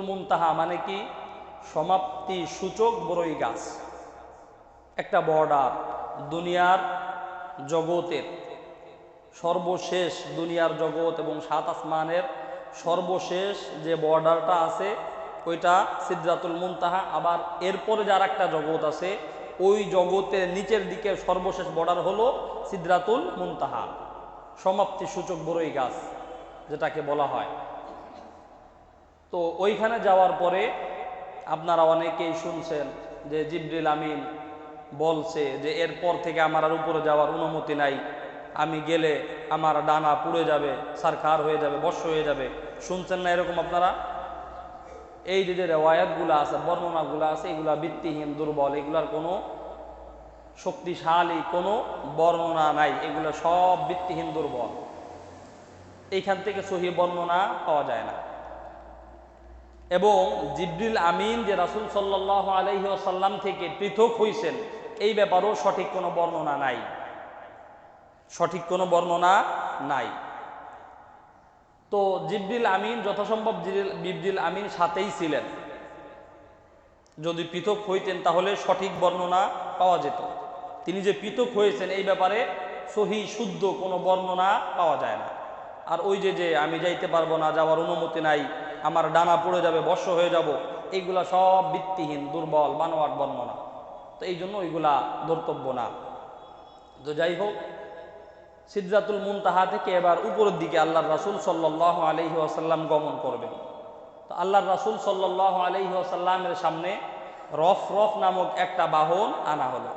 মুনতাহা মানে কি? সমাপ্তি সূচক বড়ই গাছ, একটা বর্ডার, দুনিয়ার জগতের সর্বশেষ, দুনিয়ার জগৎ এবং সাত আসমানের সর্বশেষ যে বর্ডারটা আছে ওইটা সিদরাতুল মুনতাহা। আবার এরপরে যার একটা জগৎ আছে ওই জগতের নিচের দিকে সর্বশেষ বর্ডার হলো সিদরাতুল মুনতাহা, সমাপ্তি সূচক বড়ই গাছ যেটাকে বলা হয়। তো ওইখানে যাওয়ার পরে আপনারা অনেকেই শুনছেন যে জিবরিল আমিন বলছে যে এরপর থেকে আমার আর উপরে যাওয়ার অনুমতি নাই, আমি গেলে আমার ডানা পুড়ে যাবে, সারখার হয়ে যাবে, বর্ষ হয়ে যাবে। শুনছেন না এরকম আপনারা? এই যে রেওয়ায়াতগুলো আছে, বর্ণনাগুলো আছে, এগুলা ভিত্তিহীন, দুর্বল, এগুলার কোনো শক্তিশালী কোনো বর্ণনা নাই, এগুলো সব ভিত্তিহীন, দুর্বল। এইখান থেকে সহিহ বর্ণনা পাওয়া যায় না। এবং জিবরিল আমিন যে রাসূল সাল্লাল্লাহু আলাইহি ওয়াসাল্লাম থেকে পৃথক হইছেন এই ব্যাপারেও সঠিক কোনো বর্ণনা নাই, সঠিক কোনো বর্ণনা নাই। তো জিবরিল আমিন যথাসম্ভব জিবরিল আমিন সাথেই ছিলেন, যদি পৃথক হইতেন তাহলে সঠিক বর্ণনা পাওয়া যেত। তিনি যে পৃথক হয়েছেন এই ব্যাপারে সহি শুদ্ধ কোনো বর্ণনা পাওয়া যায় না। আর ওই যে আমি যাইতে পারবো না, যাওয়ার অনুমতি নাই, আমার ডানা পড়ে যাবে, বর্ষ হয়ে যাব, এইগুলা সব ভিত্তিহীন, দুর্বল, বানোয়াট বর্ণনা। তো এই জন্য ওইগুলা ধর্তব্য না। তো যাই হোক, সিদরাতুল মুনতাহা থেকে এবার উপরের দিকে আল্লাহর রাসূল সাল্লাল্লাহু আলাইহি ওয়াসাল্লাম গমন করবেন। তো আল্লাহর রাসূল সাল্লাল্লাহু আলাইহি ওয়াসাল্লামের সামনে রফরফ নামক একটা বাহন আনা হলো।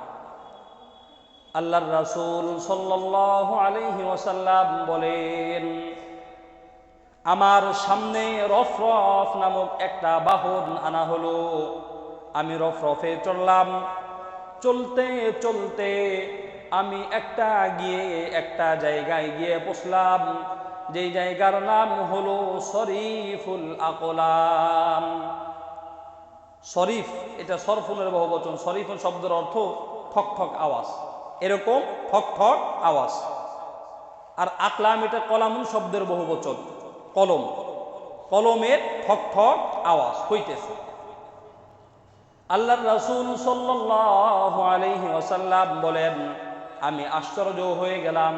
আল্লাহর রাসূল সাল্লাল্লাহু আলাইহি ওয়াসাল্লাম বলেন, আমার সামনে রফরফ নামক একটা বাহন আনা হলো। আমি রফরফে চললাম, চলতে চলতে আমি একটা জায়গায় গিয়ে পৌঁছলাম, যেই জায়গার নাম হলো শরীফুল আকলাম। শরীফ এটা সরফুনের বহুবচন। শরীফুন শব্দের অর্থ ঠক ঠক আওয়াজ, এরকম ঠক ঠক আওয়াজ। আর আকলাম এটা কলামুন শব্দের বহুবচন, কলম, কলমের ঠক ঠক আওয়াজ হইতেছে। আল্লাহর রাসূল সাল্লাল্লাহু আলাইহি ওয়াসাল্লাম বলেন, আমি আশ্চর্য হয়ে গেলাম।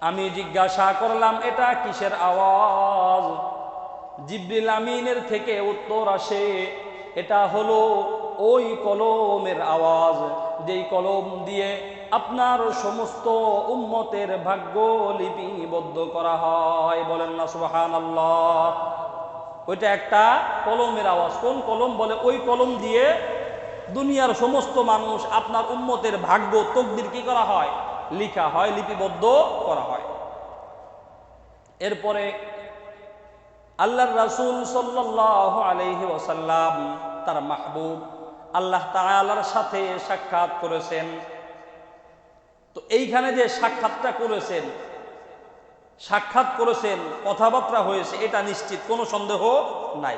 আমি জিজ্ঞাসা করলাম এটা কিসের আওয়াজ? জিবরিল আমিনের থেকে উত্তর আসে, এটা হলো ওই কলমের আওয়াজ যেই কলম দিয়ে আপনার সমস্ত উম্মতের ভাগ্য লিপিবদ্ধ করা হয়। বলেন না সুবহানাল্লাহ। ওইটা একটা কলমের আওয়াজ। কোন কলম? বলে ওই কলম দিয়ে দুনিয়ার সমস্ত মানুষ, আপনার উম্মতের ভাগ্য, তকদির কি করা হয়? লিখা হয়, লিপিবদ্ধ করা হয়। এরপরে আল্লাহর রাসূল সাল্লাল্লাহু আলাইহি ওয়াসাল্লাম তার মাহবুব আল্লাহ তাআলার সাথে সাক্ষাৎ করেছেন। তো এইখানে যে সাক্ষাৎ করেছেন, কথাবার্তা হয়েছে, এটা নিশ্চিত, কোনো সন্দেহ নাই।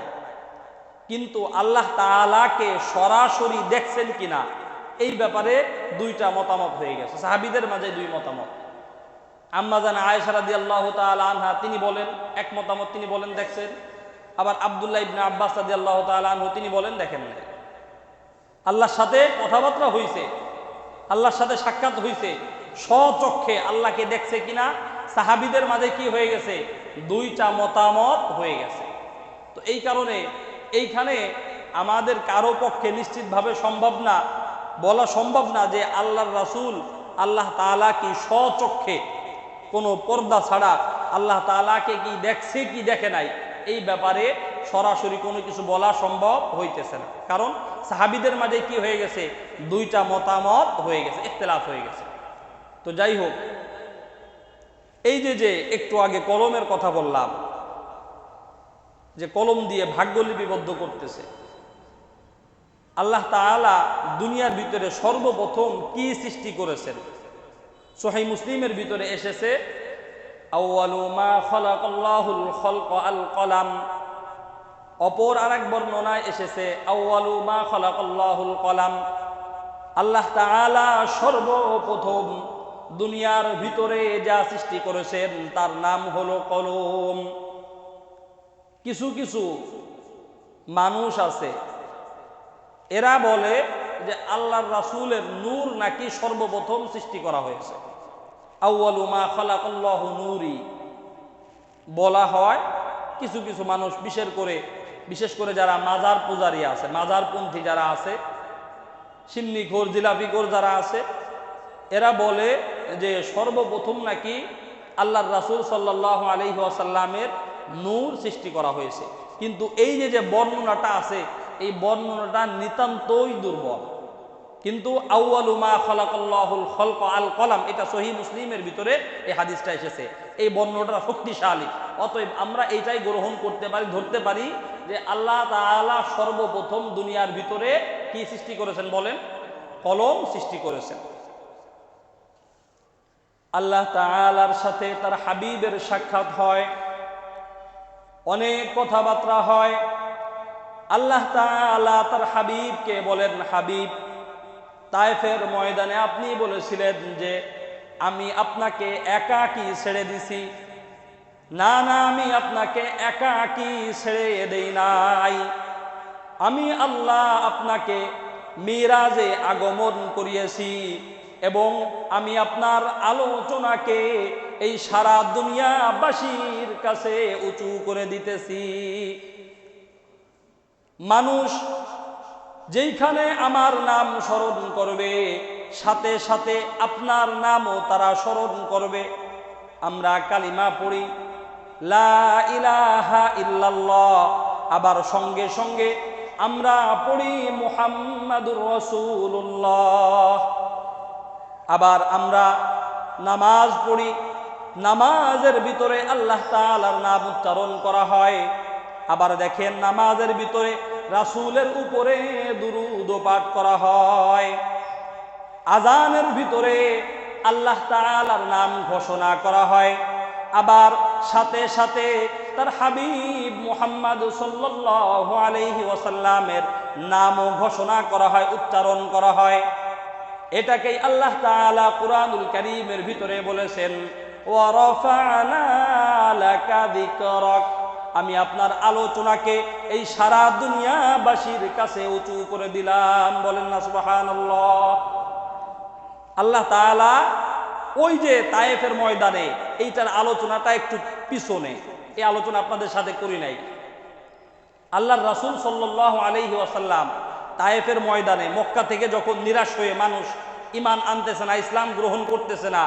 কিন্তু আল্লাহ তাআলাকে সরাসরি দেখছেন কিনা এই ব্যাপারে দুইটা মতামত হয়ে গেছে, সাহাবীদের মাঝে দুই মতামত। আম্মা জান আয়েশা রাদিয়াল্লাহু তাআলা আনহা তিনি বলেন, এক মতামত, তিনি বলেন দেখছেন। আবার আব্দুল্লাহ ইবনে আব্বাস রাদিয়াল্লাহু তাআলা আনহু তিনি বলেন দেখেন নাই। আল্লাহর সাথে কথাবার্তা হইছে, আল্লাহর সাথে সাক্ষাৎ হইছে, স্বচক্ষে আল্লাহকে দেখছে কিনা সাহাবীদের মাঝে কি হয়ে গেছে? দুইটা মতামত হয়ে গেছে। তো এই কারণে এইখানে আমাদের কারো পক্ষে নিশ্চিতভাবে বলা সম্ভব না যে আল্লাহর রাসূল আল্লাহ তাআলা কি স্বচক্ষে কোনো পর্দা ছাড়া আল্লাহ তাআলাকে কি দেখছে কি দেখে নাই, এই ব্যাপারে সরাসরি কোনো কিছু বলা সম্ভব হইতেছে না। কারণ সাহাবীদের মাঝে কি হয়ে গেছে? দুইটা মতামত হয়ে গেছে, ইখতিলাফ হয়ে গেছে। তো যাই হোক, এই যে একটু আগে কলমের কথা বললাম, যে কলম দিয়ে ভাগ্য লিপিবদ্ধ করতেছে, আল্লাহ তাআলা দুনিয়ার ভিতরে সর্বপ্রথম কি সৃষ্টি করেছেন? সহিহ মুসলিমের ভিতরে এসেছে, আউয়ালু মা খালাকাল্লাহুল খালক আল কলাম। অপর আরেক বর্ণনায় এসেছে আউয়ালু মা খালাকাল্লাহুল কলাম। আল্লাহ তাআলা সর্বপ্রথম দুনিয়ার ভিতরে যা সৃষ্টি করেছেন তার নাম হলো কলম। কিছু কিছু মানুষ আছে, এরা বলে যে আল্লাহর রাসূলের নূর নাকি সর্বপ্রথম সৃষ্টি করা হয়েছে। আউয়ালু মা খালাকাল্লাহু নূরি বলা হয়। কিছু কিছু মানুষ বিশেষ করে যারা মাজার পূজারী আছে, মাজারপন্থী যারা আছে, সিন্নিখোর জিলাপিখোর যারা আছে, এরা বলে যে সর্বপ্রথম নাকি আল্লাহর রাসূল সাল্লাল্লাহু আলাইহি ওয়াসাল্লামের নূর সৃষ্টি করা হয়েছে। কিন্তু এই যে বর্ণনাটা আছে, এই বর্ণনাটা নিতান্তই দুর্বল। কিন্তু আউয়ালু মা খালাকাল্লাহুল খালক আল কলাম, এটা সহিহ মুসলিমের ভিতরে এই হাদিসটা এসেছে। এই বর্ণনাটা শক্তিশালী। অতএব আমরা এইটাই গ্রহণ করতে পারি, ধরতে পারি যে আল্লাহ তাআলা সর্বপ্রথম দুনিয়ার ভিতরে কি সৃষ্টি করেছেন বলেন? কলম সৃষ্টি করেছেন। আল্লাহ তাআলার সাথে তার হাবিবের সাক্ষাৎ হয়, অনেক কথাবার্তা হয়। আল্লাহ তাআলা তার হাবিবকে বলেন, হাবিব, তায়েফের ময়দানে আপনি বলেছিলেন যে আমি আপনাকে একাকী ছেড়ে দিছি। না না, আমি আপনাকে একাকী ছেড়ে দেই নাই। আমি আল্লাহ আপনাকে মিরাজে আগমন করিয়েছি এবং আমি আপনার আলোচনাকে এই সারা দুনিয়াবাসীর কাছে উঁচু করে দিতেছি। মানুষ যেইখানে আমার নাম স্মরণ করবে, সাথে সাথে আপনার নামও তারা স্মরণ করবে। আমরা কালিমা পড়ি লা ইলাহা ইল্লাল্লাহ, আবার সঙ্গে সঙ্গে আমরা পড়ি মুহাম্মাদুর রাসূলুল্লাহ। আবার আমরা নামাজ পড়ি, নামাজের ভিতরে আল্লাহ তাআলার নাম উচ্চারণ করা হয়। আবার দেখেন নামাজের ভিতরে রাসূলের উপরে দুরূদ পাঠ করা হয়। আযানের ভিতরে আল্লাহ তাআলার নাম ঘোষণা করা হয়। আবার সাথে সাথে তার হাবিব মুহাম্মদ সাল্লাল্লাহু আলাইহি ওয়াসাল্লামের নামও ঘোষণা করা হয়, উচ্চারণ করা হয়। এটাকেই আল্লাহ তাআলা কুরআনুল কারীমের ভিতরে বলেছেন, ওয়া রাফা'না লাকা যিকরাক, আমি আপনার আলোচনাকে এই সারা দুনিয়াবাসীর কাছে উঁচু করে দিলাম। বলেন না সুবহানাল্লাহ। আল্লাহ তাআলা ওই যে তায়েফের ময়দানে, এইটার আলোচনাটা একটু পিছনে, এই আলোচনা আপনাদের সাথে করি নাই। আল্লাহর রাসূল সাল্লাল্লাহু আলাইহি ওয়াসাল্লাম তায়েফের ময়দানে মক্কা থেকে যখন নিরাশ হয়ে মানুষ ঈমান আনতেছে না, ইসলাম গ্রহণ করতেছে না,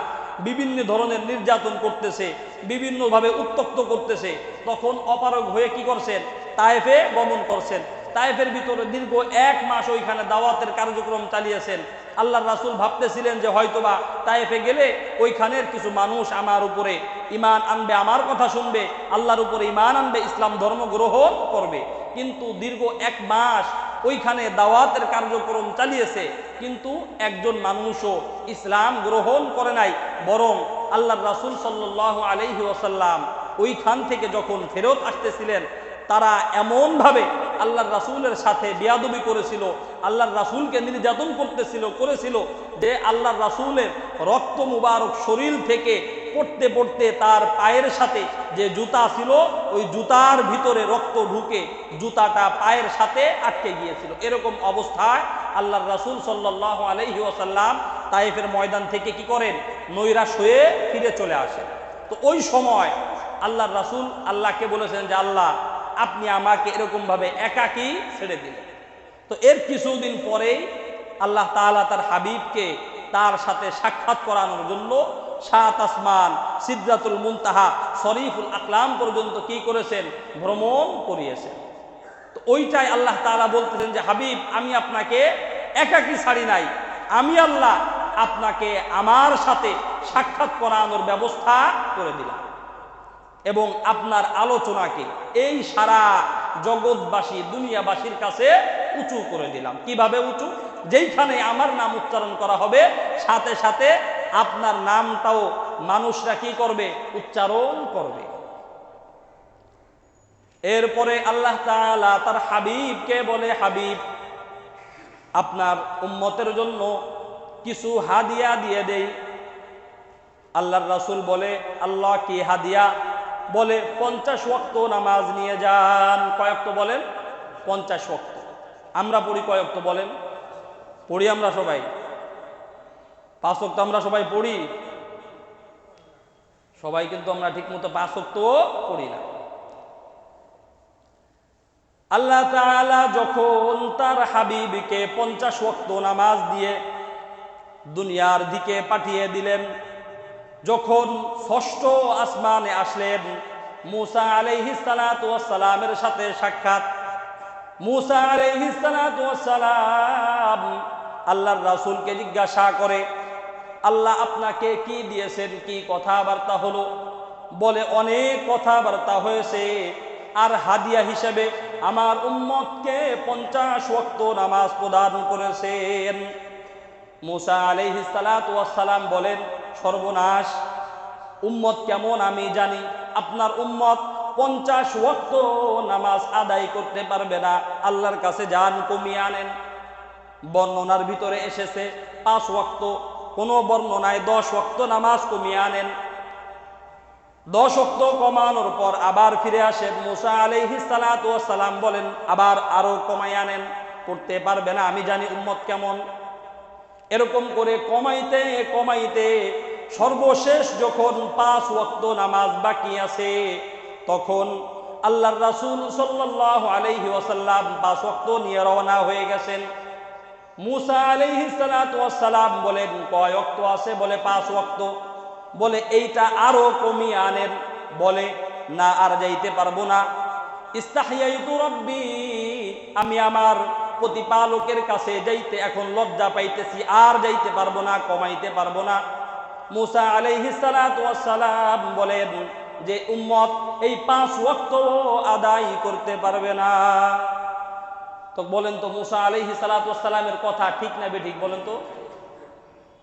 বিভিন্ন ধরনের নির্যাতন করতেছে, বিভিন্নভাবে উত্তক্ত করতেছে, তখন অপারগ হয়ে কি করছেন? তায়েফে গমন করছেন। তায়েফের ভিতরে দীর্ঘ 1 মাস ওইখানে দাওয়াতের কার্যক্রম চালিয়েছেন। আল্লাহর রাসূল ভাবতেছিলেন যে হয়তোবা তায়েফে গেলে ওইখানের কিছু মানুষ আমার উপরে ঈমান আনবে, আমার কথা শুনবে, আল্লাহর উপরে ঈমান আনবে, ইসলাম ধর্ম গ্রহণ করবে। কিন্তু দীর্ঘ 1 মাস ওইখানে দাওয়াতের কার্যক্রম চালিয়েছে, কিন্তু একজন মানুষও ইসলাম গ্রহণ করে নাই। বরং আল্লাহর রাসূল সাল্লাল্লাহু আলাইহি ওয়াসাল্লাম ওইখান থেকে যখন ফেরত আসতেছিলেন, তারা এমনভাবে আল্লাহর রাসূলের সাথে বেয়াদবি করেছিল, আল্লাহর রাসূলকে নির্যাতন করেছিল যে আল্লাহর রাসূলের রক্ত মুবারক শরীর থেকে পড়তে পড়তে তার পায়ের সাথে যে জুতা ছিল, ওই জুতার ভিতরে রক্ত ঢুকে জুতাটা পায়ের সাথে আটকে গিয়েছিল। এরকম অবস্থায় আল্লাহর রাসূল সাল্লাল্লাহু আলাইহি ওয়াসাল্লাম তায়েফের ময়দান থেকে কি করেন? নৈরাশ হয়ে ফিরে চলে আসেন। তো ওই সময় আল্লাহর রাসূল আল্লাহকে বলেছেন যে আল্লাহ, আপনি আমাকে এরকম ভাবে একাকী ছেড়ে দিলেন। তো এর কিছুদিন পরেই আল্লাহ তাআলা তার হাবিবকে তার সাথে সাক্ষাৎ করানোর জন্য 7 আসমান, সিদরাতুল মুনতাহা, শরীফুল আকলাম পর্যন্ত কি করেছেন? ভ্রমণ করিয়েছেন। তো ওইটাই আল্লাহ তাআলা বলতেছেন যে হাবিব, আমি আপনাকে একাকী ছাড়ি নাই, আমি আল্লাহ আপনাকে আমার সাথে সাক্ষাৎ করানোর ব্যবস্থা করে দিলাম এবং আপনার আলোচনাকে এই সারা জগৎবাসী দুনিয়াবাসীর কাছে উঁচু করে দিলাম। কিভাবে উঁচু? যেইখানে আমার নাম উচ্চারণ করা হবে, সাথে সাথে আপনার নামটাও মানুষরা কি করবে? উচ্চারণ করবে। এরপরে আল্লাহ তাআলা তার হাবিবকে বলে, হাবিব, আপনার উম্মতের জন্য কিছু হাদিয়া দিয়ে দেই। আল্লাহর রাসূল বলে, আল্লাহ, কি হাদিয়া? বলে 50 ওয়াক্ত নামাজ নিয়ে যান। কয় ওয়াক্ত বলেন? 50 ওয়াক্ত। আমরা পড়ি কয় ওয়াক্ত বলেন? পড়ি আমরা সবাই 5 ওয়াক্ত আমরা সবাই পড়ি? সবাই কিন্তু আমরা ঠিক মতো 5 ওয়াক্ত পড়ি না। আল্লাহ তাআলা যখন তার হাবিবকে 50 ওয়াক্ত নামাজ দিয়ে দুনিয়ার দিকে পাঠিয়ে দিলেন, যখন ষষ্ঠ আসমানে আসলেন, মুসা আলাইহিস সালাতু ওয়াস সালামের সাথে সাক্ষাৎ। মুসা আলাইহিস সালাতু ওয়াস সালাম আল্লাহর রাসূলকে জিজ্ঞাসা করে, আল্লাহ আপনাকে কি দিয়েছেন, কি কথাবার্তা হলো? বলে অনেক কথাবার্তা হয়েছে, আর হাদিয়া হিসেবে আমার উম্মতকে 50 ওয়াক্ত নামাজ প্রদান করেছেন। মুসা আলাইহিস সালাতু ওয়াস সালাম বলেন, সর্বনাশ, উম্মত কেমন আমি জানি, আপনার উম্মত 50 ওয়াক্ত নামাজ আদায় করতে পারবে না, আল্লাহর কাছে যান কমিয়ে আনেন। বর্ণনার ভিতরে এসেছে 5 ওয়াক্ত, কোন বর্ণনায় 10 ওয়াক্ত নামাজ কমিয়ে আনেন। 10 ওয়াক্ত কমানোর পর আবার ফিরে আসেন। মুসা আলাইহিস সালাতু ওয়াস সালাম বলেন, আবার আরো কমাই আনেন, করতে পারবে না, আমি জানি উম্মত কেমন। এরকম করে কমাইতে কমাইতে সর্বশেষ যখন 5 ওয়াক্ত নামাজ বাকি আছে, তখন আল্লাহর রাসূল সাল্লাল্লাহু আলাইহি ওয়াসাল্লাম 5 ওয়াক্ত নিয়ে রওনা হয়ে গেছেন। মুসা আলাইহিস সালাতু ওয়াস সালাম বলেন, কয় ওয়াক্ত আছে? বলে 5 ওয়াক্ত। বলে এইটা আরো কমিয়ে আনেন। বলে না, আর যাইতে পারবো না। ইস্তাহইয়াতু রাব্বি, আমি আমার প্রতিপালকের কাছে যাইতে এখন লজ্জা পাইতেছি, আর যাইতে পারবো না, কমাইতে পারবো না। মুসা আলাইহিস সালাতু ওয়াস সালাম বলেন যে উম্মত এই 5 ওয়াক্ত আদায় করতে পারবে না। তো বলেন তো, মুসা আলাইহিস সালাতু ওয়াস সালামের কথা ঠিক না বেঠিক বলেন তো?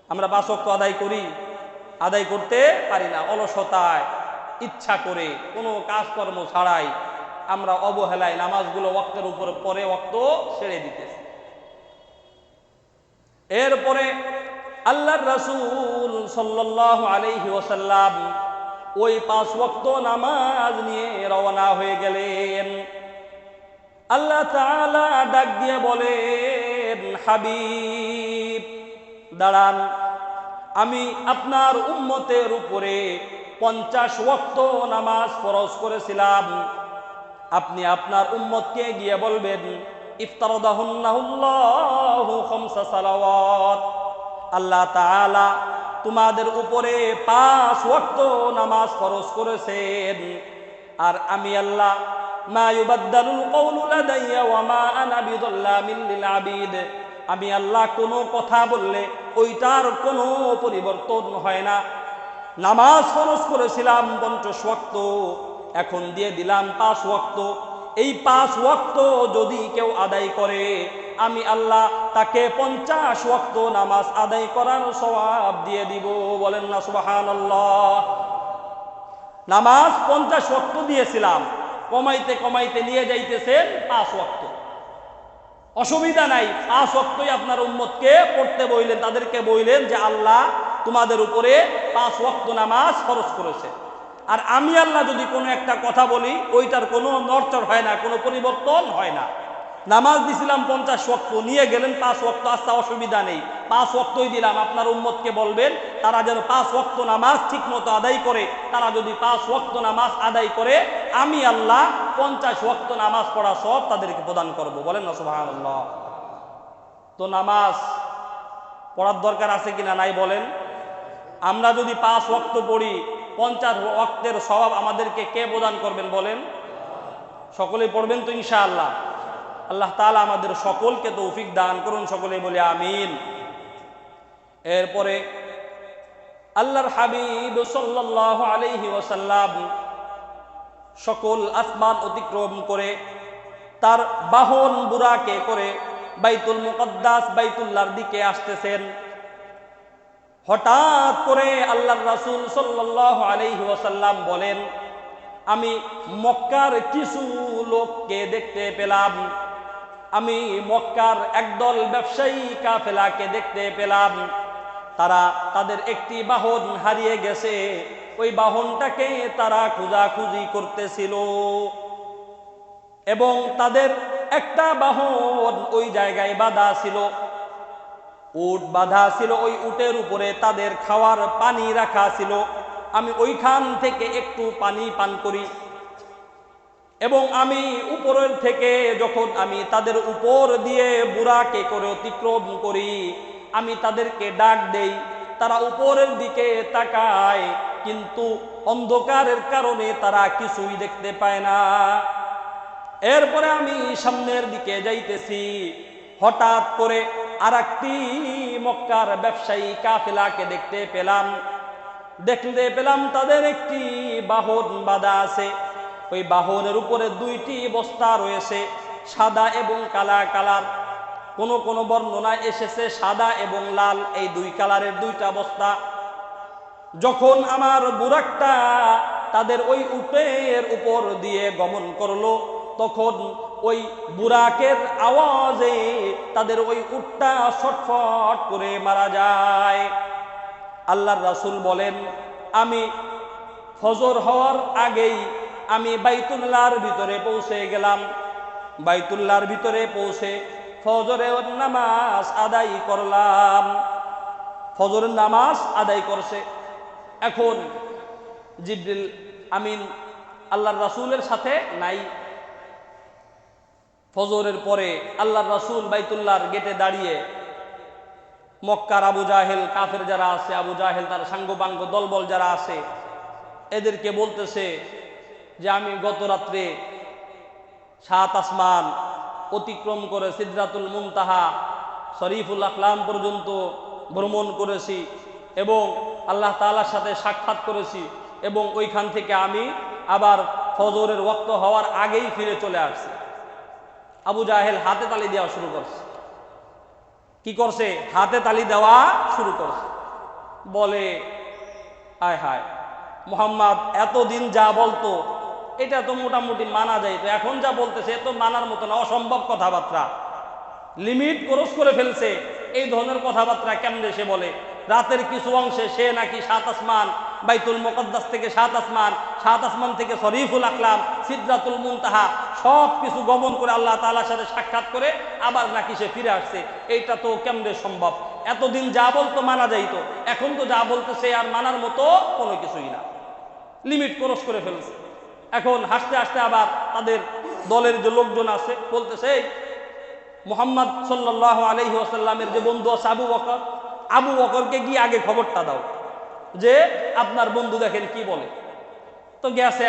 আমরা 5 ওয়াক্ত আদায় করি? আদায় করতে পারি না। অলসতায়, ইচ্ছা করে, কোনো কাজকর্ম ছাড়াই আমরা অবহেলায় নামাজগুলো ওয়াক্তের উপর পরে ওয়াক্ত ছেড়ে দিতেছি। এরপরে আল্লাহর রাসূল সাল্লাল্লাহু আলাইহি ওয়াসাল্লাম ওই 5 ওয়াক্ত নামাজ নিয়ে রওনা হয়ে গেলেন। আল্লাহ তাআলা ডাক দিয়ে বলেন, হাবিব দাঁড়ান, আমি আপনার উম্মতের উপরে 50 ওয়াক্ত নামাজ ফরজ করেছিলাম। আপনি আপনার উম্মতকে গিয়ে বলবেন, ইফতারাদাহুন্নাহুল্লাহু 5 সালাওয়াত, আল্লাহ তাআলা তোমাদের উপরে 5 ওয়াক্ত নামাজ ফরজ করেছেন। আর আমি আল্লাহ, মা ইউবাদদালুল কওলু লাদাইয়া ওয়া মা আনা বিযাল্লামিল লিল আবিদ, আমি আল্লাহ কোনো কথা বললে ওইটার কোনো পরিবর্তন হয় না। নামাজ ফরজ করেছিলাম 50 ওয়াক্ত, এখন দিয়ে দিলাম 5 ওয়াক্ত। এই 5 ওয়াক্ত যদি কেউ আদায় করে, আমি আল্লাহ তাকে 50 ওয়াক্ত নামাজ আদায় করার সওয়াব দিয়ে দিব। বলেন না সুবহানাল্লাহ। নামাজ 50 ওয়াক্ত দিয়েছিলাম, কমাইতে কমাইতে নিয়ে যাইতেছেন 5 ওয়াক্ত। অসুবিধা নাই, 5 ওয়াক্তই আপনার উম্মতকে পড়তে বললেন, তাদেরকে বললেন যে আল্লাহ তোমাদের উপরে 5 ওয়াক্ত নামাজ ফরজ করেছে। আর আমি আল্লাহ যদি কোনো একটা কথা বলি, ওইটার কোনো নড়চড় হয় না, কোনো পরিবর্তন হয় না। নামাজ দিছিলাম 50 ওয়াক্ত, নিয়ে গেলেন 5 ওয়াক্ত, আচ্ছা অসুবিধা নেই, 5 ওয়াক্তই দিলাম। আপনার উম্মতকে বলবেন তারা যেন 5 ওয়াক্ত নামাজ ঠিক মতো আদায় করে। তারা যদি 5 ওয়াক্ত নামাজ আদায় করে, আমি আল্লাহ 50 ওয়াক্ত নামাজ পড়া সব তাদেরকে প্রদান করব। বলেন না সুবহানাল্লাহ। তো নামাজ পড়ার দরকার আছে কিনা নাই বলেন? আমরা যদি 5 ওয়াক্ত পড়ি, 50 ওয়াক্তের সওয়াব আমাদেরকে কে প্রদান করবেন বলেন? সকলেই পড়বেন তো ইনশাআল্লাহ। আল্লাহ তাআলা আমাদের সকলকে তৌফিক দান করুন, সকলেই বলি আমিন। এরপরে আল্লাহর হাবিব সাল্লাল্লাহু আলাইহি ওয়াসাল্লাম সকল আসমান অতিক্রম করে তার বাহন বুরাকে করে বাইতুল মুকদ্দাস, বাইতুল্লাহর দিকে আসতেছেন। হঠাৎ করে আল্লাহর রাসূল সাল্লাল্লাহু আলাইহি ওয়াসাল্লাম বলেন, আমি মক্কার কিছু লোককে দেখতে পেলাম। আমি মক্কার একদল ব্যবসায়ী কাফেলাকে দেখতে পেলাম। তারা তাদের একটি বাহন হারিয়ে গেছে, ওই বাহনটাকে তারা খোঁজাখুঁজি করতেছিল এবং তাদের একটা বাহন ওই জায়গায় বাঁধা ছিল, উট বাঁধা ছিল, ওই উটের উপরে তাদের খাওয়ার পানি রাখা ছিল। আমি ওইখান থেকে একটু পানি পান করি এবং আমি উপরের থেকে যখন আমি তাদের উপর দিয়ে বুরাকে করে অতিক্রম করি, আমি তাদেরকে ডাক দেই, তারা উপরের দিকে তাকায়, কিন্তু অন্ধকারের কারণে তারা কিছুই দেখতে পায় না। এরপরে আমি সামনের দিকে যাইতেছি, হঠাৎ করে আরেকটি মক্কার ব্যবসায়ী কাফেলাকে দেখতে পেলাম তাদের একটি বাহন বাঁধা আছে। ওই বাহনের উপরে দুইটি বস্তা রয়েছে, সাদা এবং কালা কালার। কোন কোন বর্ণনায় এসেছে সাদা এবং লাল, এই দুই কালারের দুইটা বস্তা। যখন আমার বুরাকটা তাদের ওই উটের উপর দিয়ে গমন করলো, তখন ওই বুরাকের আওয়াজে তাদের ওই উটটা ছটফট করে মারা যায়। আল্লাহর রাসূল বলেন, আমি ফজর হওয়ার আগেই আমি বাইতুল্লাহর ভিতরে পৌঁছে গেলাম। বাইতুল্লাহর ভিতরে পৌঁছে ফজরের নামাজ আদায় করলাম। ফজরের নামাজ আদায় করছে। এখন জিবরিল আমিন আল্লাহর রাসূলের সাথে নাই। ফজরের পরে আল্লাহর রাসূল বাইতুল্লাহর গেটে দাঁড়িয়ে মক্কার আবু জাহেল, কাফের যারা আছে, আবু জাহেল তার সাঙ্গপাঙ্গ দলবল যারা আছে, এদেরকে বলতেছে যে আমি গত রাত্রে 7 আসমান অতিক্রম করে সিদরাতুল মুনতাহা শরীফুল আকলাম পর্যন্ত ভ্রমণ করেছি এবং আল্লাহ তাআলার সাথে সাক্ষাৎ করেছি, এবং ওইখান থেকে আমি আবার ফজরের ওয়াক্ত হওয়ার আগেই ফিরে চলে আসছি। আবু জাহেল হাতে তালি দেওয়া শুরু করছে। কি করছে? হাতে তালি দেওয়া শুরু করছে। বলে, আয় হায়, মুহাম্মদ এতদিন যা বলতো এটা তো মোটামুটি মানা যাইতো, এখন যা বলতেছে এ তো মানার মতো না, অসম্ভব কথাবার্তা, লিমিট ক্রস করে ফেলছে। এই ধরনের কথাবার্তা কেমনে সে বলে? রাতের কিছু অংশে সে নাকি 7 আসমান, বাইতুল মুকদ্দাস থেকে 7 আসমান, 7 আসমান থেকে শরীফুল আকলাম, সিদরাতুল মুনতাহা সব কিছু গমন করে আল্লাহ তাআলার সাথে সাক্ষাৎ করে আবার নাকি সে ফিরে আসছে। এইটা তো কেমনে সম্ভব? এতদিন যা বলতো মানা যাইতো, এখন তো যা বলতেছে আর মানার মতো কোনো কিছুই না, লিমিট ক্রস করে ফেলছে। এখন হাসতে হাসতে আবার তাদের দলের যে লোকজন আছে বলতেছে, মুহাম্মদ সাল্লাল্লাহু আলাইহি ওয়াসাল্লামের যে বন্ধু আছে আবু বকরকে গিয়ে আগে খবরটা দাও যে আপনার বন্ধু দেখেন কি বলে। তো গেছে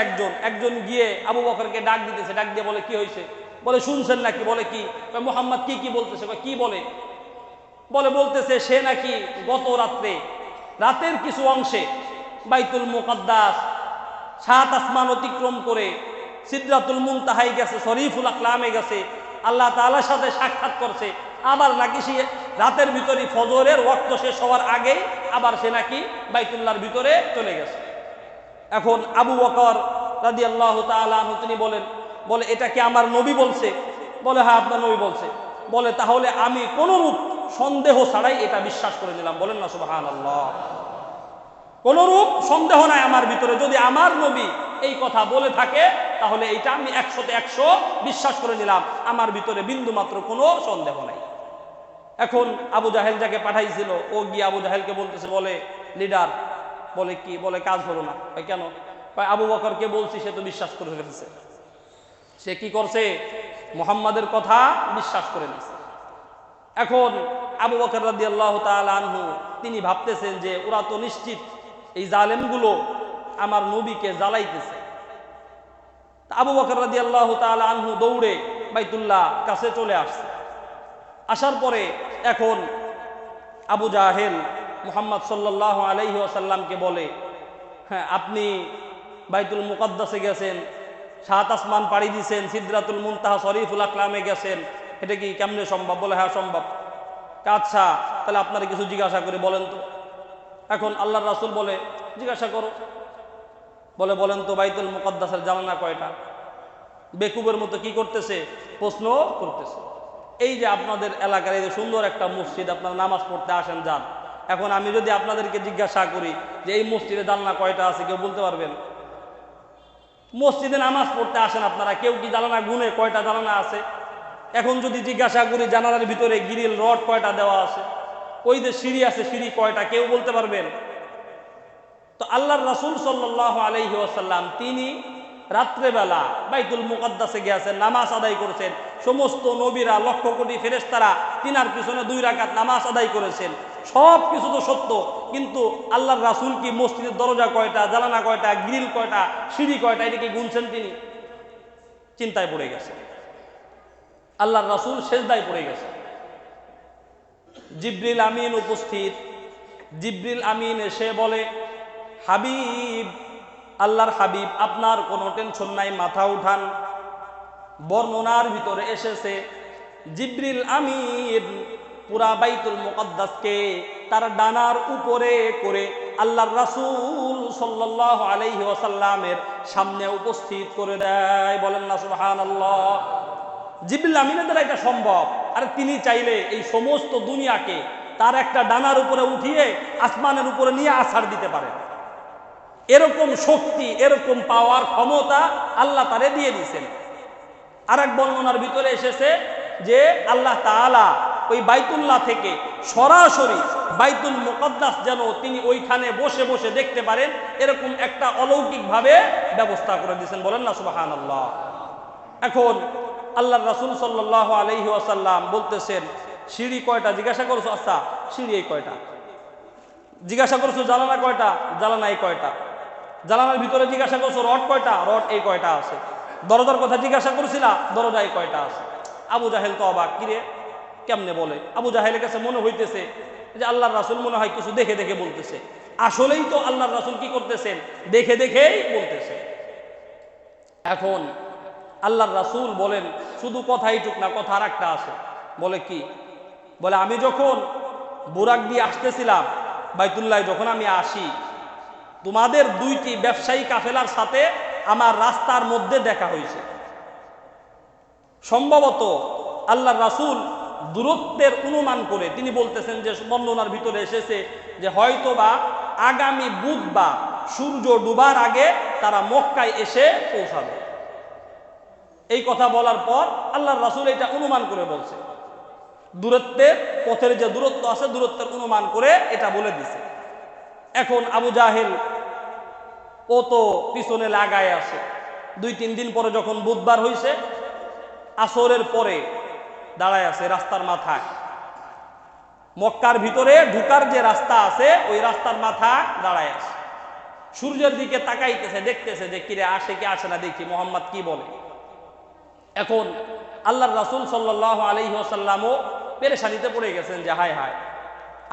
একজন গিয়ে আবু বকরকে ডাক দিতেছে, ডাক দিয়ে বলে, কি হয়েছে? বলে, শুনছেন নাকি? বলে, কি? মুহাম্মদ কি বলতেছে? কি বলে? বলতেছে সে নাকি গত রাতের কিছু অংশে বাইতুল মুকদ্দাস 7 আসমান অতিক্রম করে সিদরাতুল মুনতাহায় গেছে, শরীফুল আকলামে গেছে, আল্লাহ তাআলার সাথে সাক্ষাৎ করছে, আবার নাকি সে রাতের ভিতরে ফজরের ওয়াক্ত শেষ হওয়ার আগেই আবার সে নাকি বাইতুল্লাহর ভিতরে চলে গেছে। এখন আবু বকর রাদিয়াল্লাহু তাআলা আনহু তিনি বলে এটা কি আমার নবী বলছে? বলে, হ্যাঁ আপনার নবী বলছে। বলে, তাহলে আমি কোনরূপ সন্দেহ ছাড়াই এটা বিশ্বাস করে নিলাম। বলেন না সুবহানাল্লাহ। কোনরূপ সন্দেহ নাই আমার ভিতরে, যদি আমার নবী এই কথা বলে থাকে তাহলে এইটা আমি 100-তে 100 বিশ্বাস করে নিলাম, আমার ভিতরে বিন্দু মাত্র কোনো সন্দেহ নাই। এখন আবু জাহেল যাকে পাঠাইছিল ও গিয়ে আবু জাহেলকে বলতেছে, বলে, লিডার, বলে কি? বলে, কাজ হলো না। কেন? আবু বকরকে বলছি, সে তো বিশ্বাস করে ফেলেছে। সে কি করছে? মুহাম্মাদের কথা বিশ্বাস করে নিয়েছে। এখন আবু বকর রাদিয়াল্লাহু তাআলা আনহু তিনি ভাবতেছেন যে ওরা তো নিশ্চিত এই জালেমগুলো আমার নবীকে জ্বালাইতেছে। আবু বকর রাদিয়াল্লাহু তাআলা আনহু দৌড়ে বাইতুল্লাহ কাছে চলে আসছে। আসার পরে এখন আবু জাহেল মুহাম্মদ সাল্লাল্লাহু আলাইহি ওয়াসাল্লামকে বলে, হ্যাঁ আপনি বাইতুল মুকদ্দাসে গেছেন, 7 আসমান পাড়ি দিয়েছেন, সিদরাতুল মুনতাহা শরীফুল আকলামে গেছেন, এটা কি কেমনে সম্ভব? বলে, হ্যাঁ সম্ভব। আচ্ছা তাহলে আপনারা কিছু জিজ্ঞাসা করে বলেন তো। এখন আল্লাহর রাসূল বলে, জিজ্ঞাসা করো। বলেন তো বাইতুল মুকদ্দাসের জানালা কয়টা? বেকুবের মতো কি করতেছে? প্রশ্ন করতেছে। এই যে আপনাদের এলাকার এই যে সুন্দর একটা মসজিদ, আপনারা নামাজ পড়তে আসেন, যান। এখন আমি যদি আপনাদেরকে জিজ্ঞাসা করি যে এই মসজিদে জানালা কয়টা আছে, কেউ বলতে পারবেন? মসজিদে নামাজ পড়তে আসেন আপনারা, কেউ কি জানালা গুনে কয়টা জানালা আছে? এখন যদি জিজ্ঞাসা করি জানালার ভিতরে গ্রিল রড কয়টা দেওয়া আছে, ওই যে সিঁড়ি আছে সিঁড়ি কয়টা, কেউ বলতে পারবেন? তো আল্লাহর রাসূল সাল্লাল্লাহু আলাইহি ওয়াসাল্লাম তিনি রাত্রেবেলা বাইতুল মুকাদ্দাসে গিয়েছেন, নামাজ আদায় করেছেন। সমস্ত নবীরা, লক্ষ কোটি ফেরেশতারা তিনার পিছনে 2 রাকাত নামাজ আদায় করেছেন। সব কিছু তো সত্য, কিন্তু আল্লাহর রাসূল কি মসজিদের দরজা কয়টা, জানালা কয়টা, গ্রিল কয়টা, সিঁড়ি কয়টা, এটা কি গুনছেন তিনি? চিন্তায় পড়ে গেছে। আল্লাহর রাসূল সেজদায় পড়ে গেছে। জিবরিল আমিন উপস্থিত। জিবরিল আমিন এসে বলে, হাবিব, আল্লাহর হাবিব, আপনার কোনো টেনশন নাই, মাথা উঠান। বর্ণনার ভিতরে এসেছে জিবরিল আমিন পুরা বাইতুল মুকাদ্দাসকে তার ডানার উপরে করে আল্লাহর রাসূল সাল্লাল্লাহু আলাইহি ওয়াসাল্লামের সামনে উপস্থিত করে দেয়। বলেন না সুবহানাল্লাহ। জিবরিল আমিনের দ্বারা এটা সম্ভব। আর তিনি চাইলে এই সমস্ত দুনিয়াকে তার একটা ডানার উপরে উঠিয়ে আসমানের উপরে নিয়ে আছাড় দিতে পারেন। এরকম শক্তি, এরকম পাওয়ার ক্ষমতা আল্লাহ তারে দিয়ে দিয়েছেন। আর এক বর্ণনার ভিতরে এসেছে যে আল্লাহ তাআলা ওই বাইতুল্লাহ থেকে সরাসরি বাইতুল মুকাদ্দাস যেন তিনি ওইখানে বসে বসে দেখতে পারেন, এরকম একটা অলৌকিকভাবে ব্যবস্থা করে দিয়েছেন। বলেন না সুবহানাল্লাহ। এখন আল্লাহর রাসূল সাল্লাল্লাহু আলাইহি ওয়াসাল্লাম বলতেছেন, সিঁড়ি কয়টা জিজ্ঞাসা করছো? আচ্ছা, সিঁড়ি এই কয়টা। জিজ্ঞাসা করছো জানালা কয়টা? জানালা এই কয়টা। জানালার ভিতরে জিজ্ঞাসা করছো রড কয়টা? রড এই কয়টা আছে। দরজার কথা জিজ্ঞাসা করছিলা, দরজা এই কয়টা আছে। আবু জাহেল তো অবাক, কিরে কেমনে বলে? আবু জাহেলের কাছে মনে হইতেছে যে আল্লাহর রাসূল মনে হয় কিছু দেখে দেখে বলতেছে। আসলেই তো আল্লাহর রাসূল কি করতেছেন? দেখে দেখেই বলতেছে। এখন আল্লাহর রাসূল বলেন, শুধু কথাই টুক না, কথা আর একটা আছে। বলে কি? বলে আমি যখন বুরাক দিয়ে আসতেছিলাম বাইতুল্লাহ, যখন আমি আসি, তোমাদের 2টি ব্যবসায়ী কাফেলার সাথে আমার রাস্তার মধ্যে দেখা হয়েছে। সম্ভবত আল্লাহর রাসূল দূরত্বের অনুমান করে তিনি বলতেছেন যে বর্ণনার ভিতরে এসেছে যে হয়তোবা আগামী বুধবার সূর্য ডুবার আগে তারা মক্কায় এসে পৌঁছাবে। এই কথা বলার পর আল্লাহর রাসূল এটা অনুমান করে বলছে। দূরত্বের পথের যে দূরত্ব আছে, দূরত্বের অনুমান করে এটা বলে দিছে। এখন আবু জাহেল ও তো পিছনে লাগায় আছে। 2-3 দিন পরে যখন বুধবার হইছে, আসরের পরে দাঁড়ায় আছে রাস্তার মাথায়। মক্কার ভিতরে ঢুকার যে রাস্তা আছে ওই রাস্তার মাথায় দাঁড়ায় আছে। সূর্যের দিকে তাকাইতেছে, দেখতেছে যে কিরে আসে কি আসে না, দেখি মোহাম্মদ কি বলে। এখন আল্লাহর রাসূল সাল্লাল্লাহু আলাইহি ওয়াসাল্লামও পেরেশানিতে পড়ে গেছেন যে হায় হায়,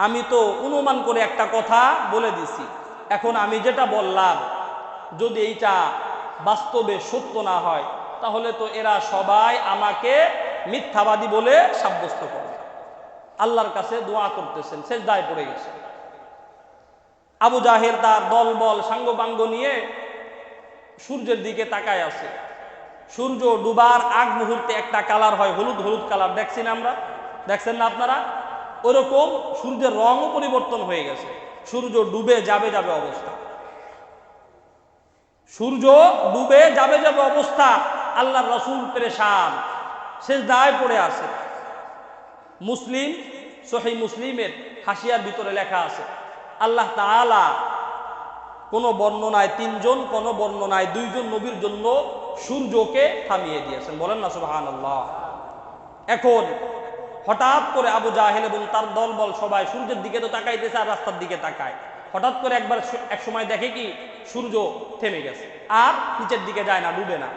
আমি তো অনুমান করে একটা কথা বলে দিছি, এখন আমি যেটা বললাম যদি এইটা বাস্তবে সত্য না হয় তাহলে তো এরা সবাই আমাকে মিথ্যাবাদী বলে সাব্যস্ত করবে। আল্লাহর কাছে দোয়া করতেছেন, সেজদায় পড়ে গেছে। আবু জাহেল তার দলবল সাঙ্গপাঙ্গ নিয়ে সূর্যের দিকে তাকায় আছে। সূর্য ডুবার আগ মুহূর্তে একটা কালার হয়, হলুদ হলুদ কালার, দেখছি না আমরা, দেখছেন না আপনারা? ওরকম সূর্যের রঙও পরিবর্তন হয়ে গেছে। সূর্য ডুবে যাবে যাবে অবস্থা, সূর্য ডুবে যাবে যাবে অবস্থা। আল্লাহর রাসূল পেরেশান, সিজদায় পড়ে আছে। মুসলিম, সহিহ মুসলিমের হাসিয়ার ভিতরে লেখা আছে আল্লাহ তাআলা কোন বর্ণনায় 3 জন, কোন বর্ণনায় 2 জন নবীর জন্য সূর্যকে থামিয়ে দিয়েছেন। বলেন না সুবহানাল্লাহ। এখন হঠাৎ করে আবু জাহেল এবং তার দলবল সবাই সূর্যের দিকে তো তাকাইতেছে আর রাস্তার দিকে তাকায়। হঠাৎ করে এক সময় দেখে কি সূর্য থেমে গেছে, আর নিচের দিকে যায় না, ডুবে না।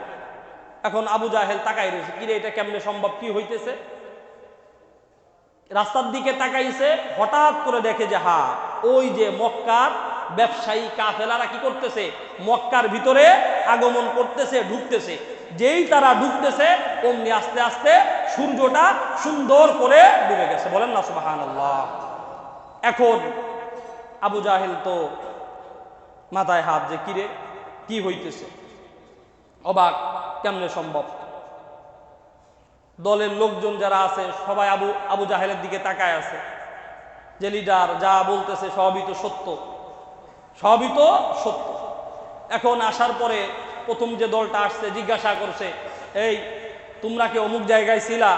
এখন আবু জাহেল তাকাই রয়েছে, কিরে এটা কেমনে সম্ভব, কি হইতেছে? রাস্তার দিকে তাকাইছে, হঠাৎ করে দেখে যে ওই যে মক্কার ব্যবসায়ী কাফেলারা কি করতেছে, মক্কার ভিতরে আগমন করতেছে, ঢুকতেছে। যেই তারা ঢুকতেছে অমনি আস্তে আস্তে সূর্যটা সুন্দর করে ডুবে গেছে। বলেন না সুবহানাল্লাহ। এখন আবু জাহেল তো মাথায় হাত, যে কিরে কি হইতেছে, অবাক, কেমনে সম্ভব। দলের লোকজন যারা আছে সবাই আবু জাহেলের দিকে তাকায় আছে, যে লিডার যা বলতেছে সবই তো সত্য, সবই তো সত্য। এখন আসার পরে প্রথম যে দলটা আসছে জিজ্ঞাসা করছে, এই তোমরা কি অমুক জায়গায় ছিলা?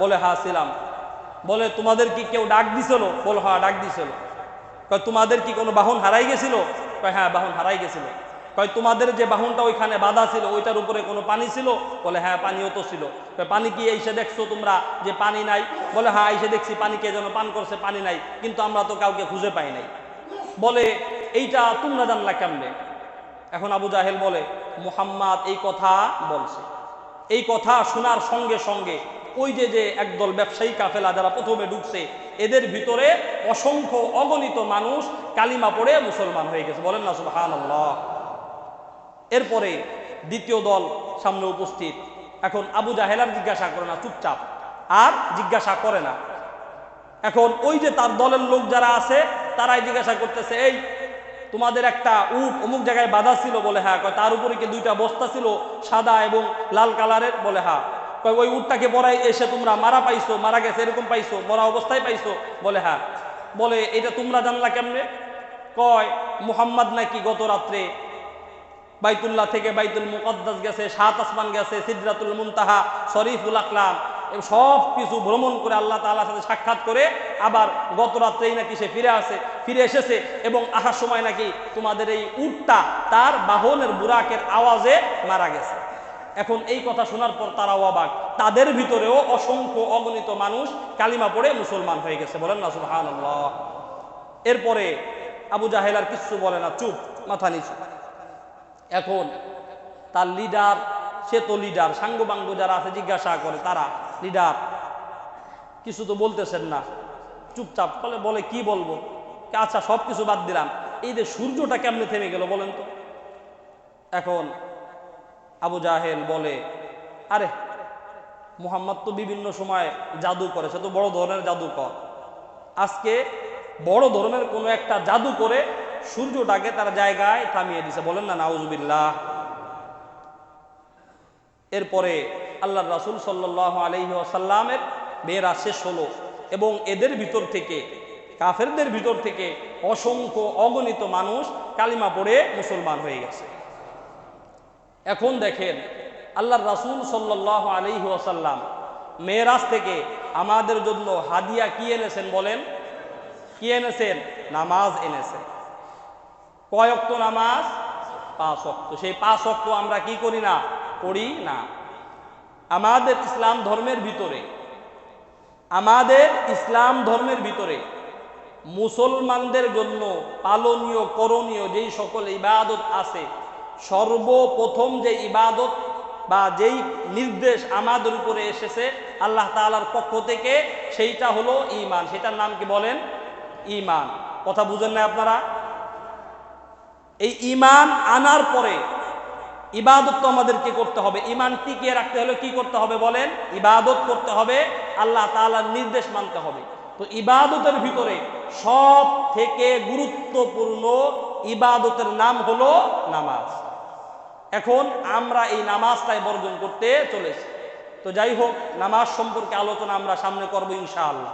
বলে হ্যাঁ ছিলাম। বলে তোমাদের কি কেউ ডাক দিছিল? বলে হ্যাঁ ডাক দিছিল। কয় তোমাদের কি কোনো বাহন হারাই গেছিল? কয় হ্যাঁ বাহন হারাই গেছিল। কয় তোমাদের যে বাহনটা ওইখানে বাঁধা ছিল ওইটার উপরে কোনো পানি ছিল? বলে হ্যাঁ পানিও তো ছিল। কয় পানি কি এসে দেখছো তোমরা যে পানি নাই? বলে হ্যাঁ এসে দেখছি পানি কে যেন পান করছে, পানি নাই, কিন্তু আমরা তো কাউকে খুঁজে পাই নাই। বলে এইটা তোমরা জানলা কেমনে? এখন আবু জাহেল বলে মুহাম্মদ এই কথা বলছে। এই কথা শোনার সঙ্গে সঙ্গে ওই যে একদল ব্যবসায়ী কাফেলা যারা প্রথমে ঢুকছে এদের ভিতরে অসংখ্য অগণিত মানুষ কালিমা পড়ে মুসলমান হয়ে গেছে। বলেন না সুবহানাল্লাহ। এরপরে দ্বিতীয় দল সামনে উপস্থিত। এখন আবু জাহেল আর জিজ্ঞাসা করে না, চুপচাপ আর জিজ্ঞাসা করে না। এখন ওই যে তার দলের লোক যারা আছে তারাই জিজ্ঞাসা করতেছে, এই তোমাদের একটা উট অমুক জায়গায় বাঁধা ছিল? বলে হ্যাঁ। কয় তার উপরে কি দুইটা বস্তা ছিল সাদা এবং লাল কালারের? বলে হ্যাঁ। কয় ওই উটটাকে পরাই এসে তোমরা মারা পাইছো, মারা গেছে এরকম পাইছো, মরা অবস্থায় পাইছো? বলে হ্যাঁ। বলে এটা তোমরা জানলা কেমনে? কয় মুহাম্মদ নাকি গত রাত্রে বাইতুল্লাহ থেকে বাইতুল মুকদ্দাস গেছে, 7 আসমান গেছে, সিদরাতুল মুনতাহা, শরীফুল আকলাম, সব কিছু ভ্রমণ করে আল্লাহ তাআলার সাথে সাক্ষাৎ করে আবার গত রাত্রেই নাকি সে ফিরে এসেছে এবং আসার সময় নাকি তোমাদের এই উটটা তার বাহনের বুরাকের আওয়াজে মারা গেছে। এখন এই কথা শোনার পর তারাও অবাক, তাদের ভিতরেও অসংখ্য অগণিত মানুষ কালিমা পড়ে মুসলমান হয়ে গেছে। বলেন না সুবহানাল্লাহ। এরপরে আবু জাহেল আর কিচ্ছু বলে না, চুপ, মাথা নিচু। এখন তার লিডার, সে তো লিডার, সাঙ্গবাঙ্গ যারা আছে জিজ্ঞাসা করে তারা, লিডার কিছু তো বলতেছেন না, চুপচাপ। বলে কি বলবো? আচ্ছা সব কিছু বাদ দিলাম, এই যে সূর্যটা কেমনে থেমে গেল বলেন তো? এখন আবু জাহেল বলে, আরে মুহাম্মদ তো বিভিন্ন সময় জাদু করে, সে তো বড় ধরনের জাদুকর, আজকে বড় ধরনের কোনো একটা জাদু করে সূর্যটাকে তার জায়গায় থামিয়ে দিছে। বলেন না নাউজুবিল্লাহ। এরপরে আল্লাহর রাসূল সাল্লাল্লাহু আলাইহি ওয়াসাল্লামের মেরাজ শেষ হলো এবং এদের ভিতর থেকে, কাফেরদের ভিতর থেকে অসংখ্য অগণিত মানুষ কালিমা পড়ে মুসলমান হয়ে গেছে। এখন দেখেন আল্লাহর রাসূল সাল্লাল্লাহু আলাইহি ওয়াসাল্লাম মেরাজ থেকে আমাদের জন্য হাদিয়া কি এনেছেন বলেন? কি এনেছেন? নামাজ এনেছেন। কয় ওয়াক্ত নামাজ? 5 ওয়াক্ত। সেই 5 ওয়াক্ত আমরা কি করি না? পড়ি না। আমাদের ইসলাম ধর্মের ভিতরে মুসলমানদের জন্য পালনীয় করণীয় যেই সকল ইবাদত আছে, সর্বপ্রথম যে ইবাদত বা যেই নির্দেশ আমাদের উপরে এসেছে আল্লাহ তাআলার পক্ষ থেকে, সেইটা হলো ঈমান। সেটার নাম কি বলেন? ঈমান। কথা বুঝেন না আপনারা? এই ঈমান আনার পরে ইবাদত তো আমাদেরকে করতে হবে। ঈমান টিকিয়ে রাখতে হলে কি করতে হবে বলেন? ইবাদত করতে হবে, আল্লাহ তাআলার নির্দেশ মানতে হবে। তো ইবাদতের ভিতরে সব থেকে গুরুত্বপূর্ণ ইবাদতের নাম হলো নামাজ। এখন আমরা এই নামাজটাই বর্জন করতে চলেছি। তো যাই হোক, নামাজ সম্পর্কে আলোচনা আমরা সামনে করব ইনশাআল্লাহ।